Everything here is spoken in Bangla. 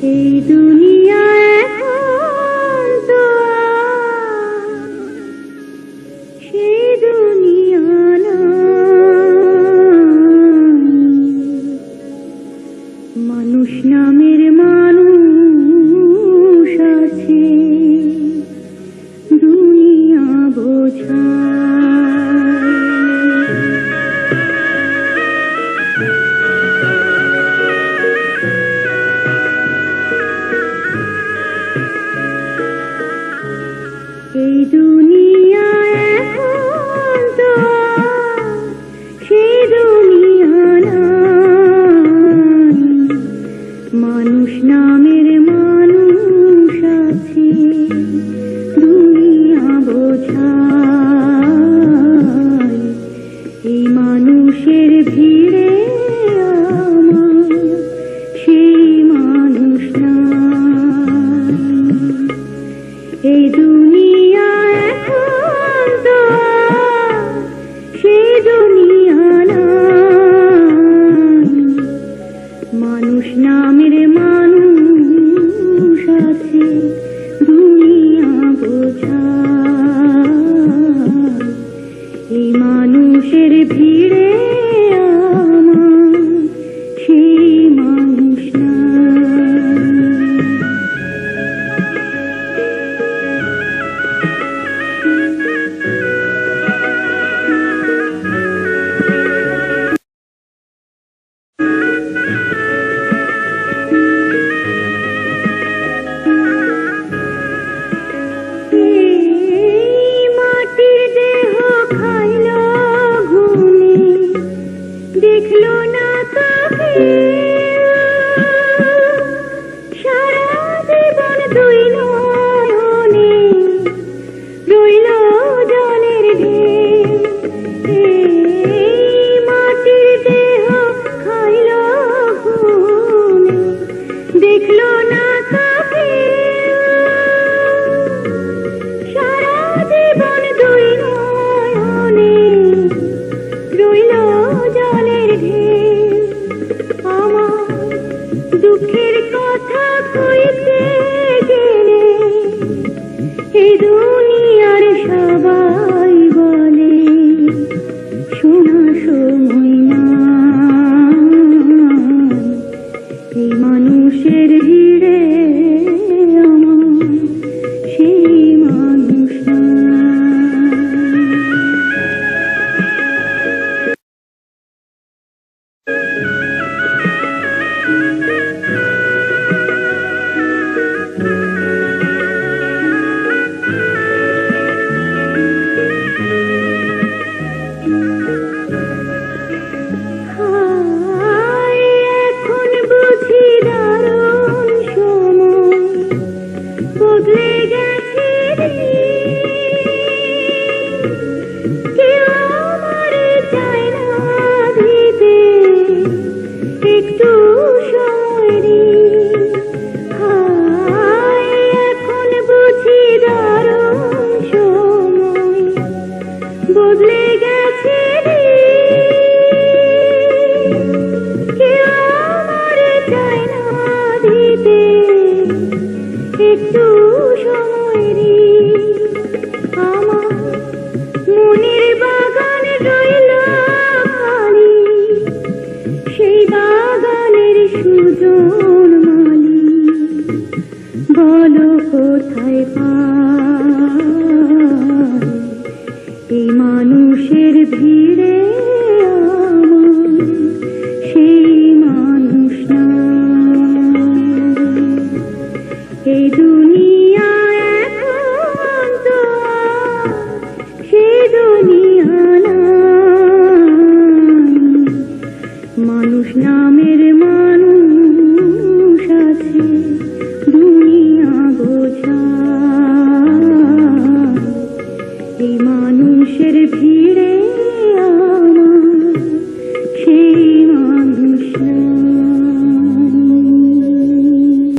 এই দুনিয়া এখন তো আর সেই দুনিয়া নয়। মানুষ নামের মানুষ আছে, দুনিয়া বোঝায়। এই দুনিয়া এখন তো আর সেই দুনিয়া নয়। মানুষ নামের মানুষ আছে, দুনিয়া বোঝায়। এই মানুষের ভিড়ে আমার সেই মানুষ নাই। এই দুনিয়া এখন তো আর সেই দুনিয়া নয়। মানুষ নামের মানুষ আছে, দুনিয়া বোঝায়। এই মানুষের ভিড়ে আমার সেই মানুষ নাই। মাটির দেহ খাইল ঘুমে, দেখলো না তাকে সারা জীবন দুই নয়নে রইল জলের ঢেউ। মাটির দেহ খাইল ঘুমে, দেখলো না তাকে সারা জীবন দুই নয়নে রইল জলের ঢেউ। আমার দুঃখের কথা কইতে গেলে এই দুনিয়ার সবাই বলে শোনা সময় না। এই মানুষের ভিড়ে আমার সেই মানুষ নাই। হায়, এখন বুঝি দারুণ সময় বদলে গেছে দিন। কেউ আমারে চায় না দিতে একটু সময় দিন। হায়, এখন বুঝি দারুণ সময় বদলে গেছে দিন। কেউ আমারে চায় না দিতে একটু সময় দিন।